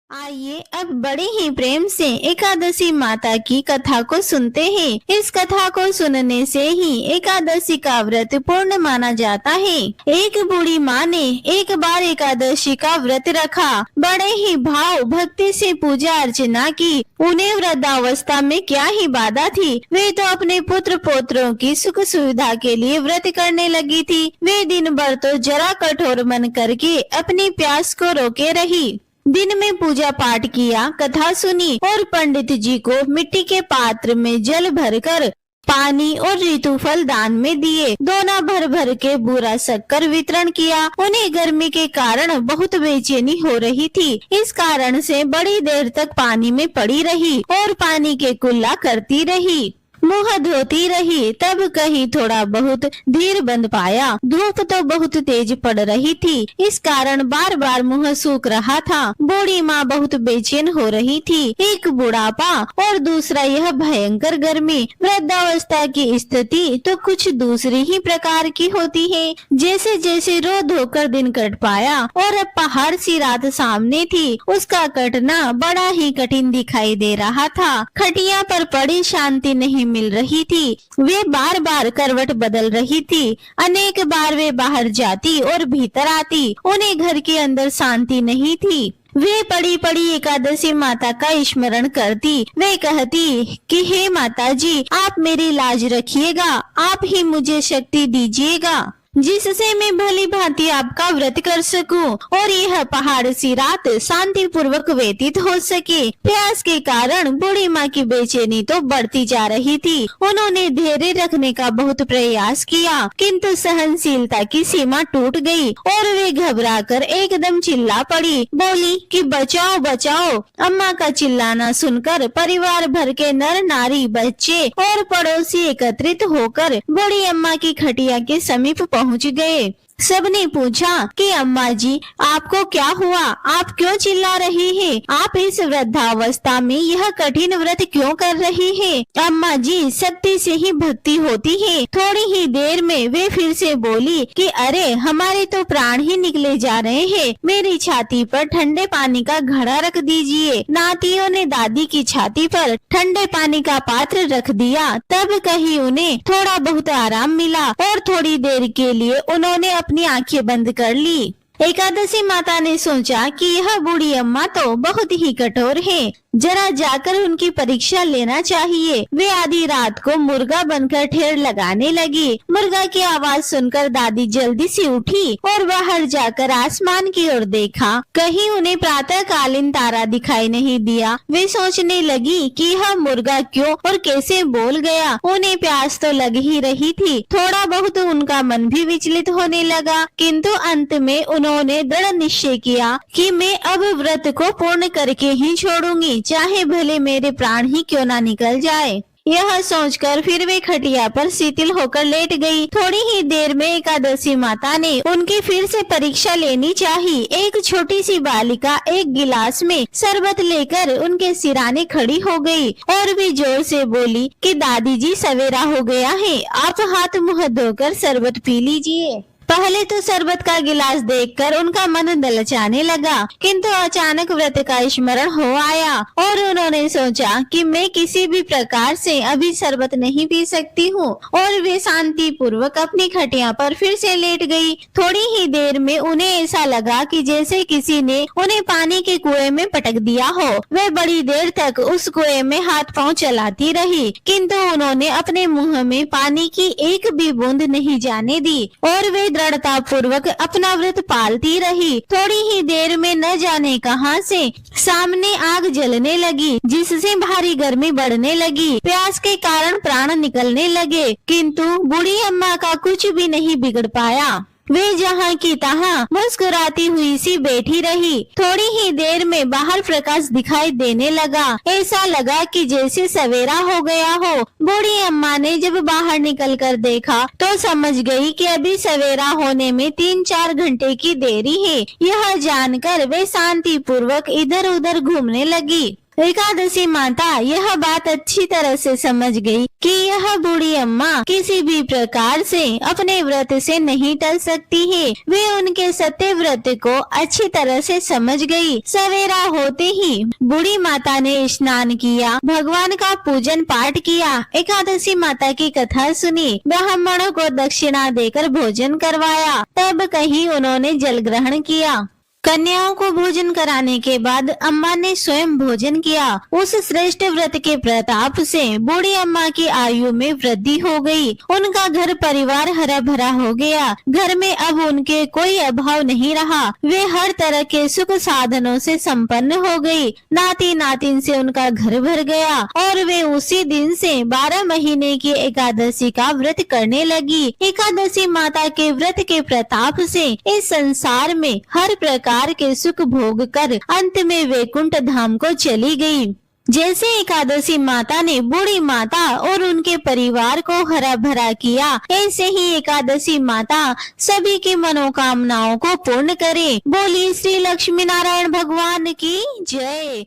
आइए अब बड़े ही प्रेम से एकादशी माता की कथा को सुनते हैं। इस कथा को सुनने से ही एकादशी का व्रत पूर्ण माना जाता है। एक बूढ़ी माँ ने एक बार एकादशी का व्रत रखा। बड़े ही भाव भक्ति से पूजा अर्चना की। उन्हें वृद्धावस्था में क्या ही बाधा थी। वे तो अपने पुत्र पोत्रों की सुख सुविधा के लिए व्रत करने लगी थी। वे दिन भर तो जरा कठोर मन करके अपनी प्यास को रोके रही। दिन में पूजा पाठ किया, कथा सुनी और पंडित जी को मिट्टी के पात्र में जल भरकर पानी और ऋतुफल दान में दिए। दोना भर भर के बूरा शक्कर वितरण किया। उन्हें गर्मी के कारण बहुत बेचैनी हो रही थी। इस कारण से बड़ी देर तक पानी में पड़ी रही और पानी के कुल्ला करती रही, मुँह धोती रही। तब कहीं थोड़ा बहुत धीर बंद पाया। धूप तो बहुत तेज पड़ रही थी, इस कारण बार बार मुँह सूख रहा था। बूढ़ी माँ बहुत बेचैन हो रही थी। एक बुढ़ापा और दूसरा यह भयंकर गर्मी। वृद्धावस्था की स्थिति तो कुछ दूसरी ही प्रकार की होती है। जैसे जैसे रो धोकर दिन कट पाया और अब पहाड़ सी रात सामने थी, उसका कटना बड़ा ही कठिन दिखाई दे रहा था। खटिया पर पड़ी शांति नहीं मिल रही थी। वे बार बार करवट बदल रही थी। अनेक बार वे बाहर जाती और भीतर आती। उन्हें घर के अंदर शांति नहीं थी। वे पड़ी पड़ी एकादशी माता का स्मरण करती। वे कहती कि हे माता जी, आप मेरी लाज रखिएगा, आप ही मुझे शक्ति दीजिएगा जिससे मैं भली भांति आपका व्रत कर सकूं और यह पहाड़ सी रात शांति पूर्वक व्यतीत हो सके। प्यास के कारण बूढ़ी माँ की बेचैनी तो बढ़ती जा रही थी। उन्होंने धैर्य रखने का बहुत प्रयास किया, किंतु सहनशीलता की सीमा टूट गई और वे घबराकर एकदम चिल्ला पड़ी। बोली कि बचाओ बचाओ। अम्मा का चिल्लाना सुनकर परिवार भर के नर नारी, बच्चे और पड़ोसी एकत्रित होकर बूढ़ी अम्मा की खटिया के समीप पहुंच गए। सबने पूछा कि अम्मा जी, आपको क्या हुआ? आप क्यों चिल्ला रही हैं? आप इस वृद्धावस्था में यह कठिन व्रत क्यों कर रही हैं? अम्मा जी, शक्ति से ही भक्ति होती है। थोड़ी ही देर में वे फिर से बोली कि अरे, हमारे तो प्राण ही निकले जा रहे हैं। मेरी छाती पर ठंडे पानी का घड़ा रख दीजिए। नातियों ने दादी की छाती पर ठंडे पानी का पात्र रख दिया। तब कहीं उन्हें थोड़ा बहुत आराम मिला और थोड़ी देर के लिए उन्होंने अपनी आंखें बंद कर ली। एकादशी माता ने सोचा कि यह बूढ़ी अम्मा तो बहुत ही कठोर है, जरा जाकर उनकी परीक्षा लेना चाहिए। वे आधी रात को मुर्गा बनकर ठेर लगाने लगी। मुर्गा की आवाज सुनकर दादी जल्दी से उठी और बाहर जाकर आसमान की ओर देखा। कहीं उन्हें प्रातःकालीन तारा दिखाई नहीं दिया। वे सोचने लगी कि यह मुर्गा क्यों और कैसे बोल गया। उन्हें प्यास तो लग ही रही थी। थोड़ा बहुत उनका मन भी विचलित होने लगा, किंतु अंत में उन्होंने दृढ़ निश्चय किया कि मैं अब व्रत को पूर्ण करके ही छोड़ूंगी, चाहे भले मेरे प्राण ही क्यों ना निकल जाए। यह सोचकर फिर वे खटिया पर शिथिल होकर लेट गई। थोड़ी ही देर में एकादशी माता ने उनकी फिर से परीक्षा लेनी चाहिए। एक छोटी सी बालिका एक गिलास में शरबत लेकर उनके सिराने खड़ी हो गई और वे जोर से बोली कि दादी जी, सवेरा हो गया है, आप हाथ मुंह धोकर शरबत पी लीजिए। पहले तो शरबत का गिलास देखकर उनका मन ललचाने लगा, किंतु अचानक व्रत का स्मरण हो आया और उन्होंने सोचा कि मैं किसी भी प्रकार से अभी शरबत नहीं पी सकती हूँ और वे शांति पूर्वक अपनी खटिया पर फिर से लेट गई। थोड़ी ही देर में उन्हें ऐसा लगा कि जैसे किसी ने उन्हें पानी के कुएं में पटक दिया हो। वे बड़ी देर तक उस कुएं में हाथ पांव चलाती रही, किंतु उन्होंने अपने मुंह में पानी की एक भी बूंद नहीं जाने दी और वे दृढ़ता पूर्वक अपना व्रत पालती रही। थोड़ी ही देर में न जाने कहां से सामने आग जलने लगी, जिससे भारी गर्मी बढ़ने लगी। प्यास के कारण प्राण निकलने लगे, किंतु बूढ़ी अम्मा का कुछ भी नहीं बिगड़ पाया। वे जहाँ की तहाँ मुस्कुराती हुई सी बैठी रही। थोड़ी ही देर में बाहर प्रकाश दिखाई देने लगा। ऐसा लगा कि जैसे सवेरा हो गया हो। बूढ़ी अम्मा ने जब बाहर निकलकर देखा तो समझ गई कि अभी सवेरा होने में 3-4 घंटे की देरी है। यह जानकर वे शांति पूर्वक इधर उधर घूमने लगी। एकादशी माता यह बात अच्छी तरह से समझ गई कि यह बूढ़ी अम्मा किसी भी प्रकार से अपने व्रत से नहीं टल सकती है। वे उनके सत्य व्रत को अच्छी तरह से समझ गई। सवेरा होते ही बूढ़ी माता ने स्नान किया, भगवान का पूजन पाठ किया, एकादशी माता की कथा सुनी, ब्राह्मणों को दक्षिणा देकर भोजन करवाया, तब कहीं उन्होंने जल ग्रहण किया। कन्याओं को भोजन कराने के बाद अम्मा ने स्वयं भोजन किया। उस श्रेष्ठ व्रत के प्रताप से बूढ़ी अम्मा की आयु में वृद्धि हो गई। उनका घर परिवार हरा भरा हो गया। घर में अब उनके कोई अभाव नहीं रहा। वे हर तरह के सुख साधनों से संपन्न हो गई। नाती नातिन से उनका घर भर गया और वे उसी दिन से 12 महीने की एकादशी का व्रत करने लगी। एकादशी माता के व्रत के प्रताप से इस संसार में हर प्रकार के सुख भोग कर अंत में वैकुंठ धाम को चली गई। जैसे एकादशी माता ने बूढ़ी माता और उनके परिवार को हरा भरा किया, ऐसे ही एकादशी माता सभी की मनोकामनाओं को पूर्ण करे। बोली श्री लक्ष्मी नारायण भगवान की जय।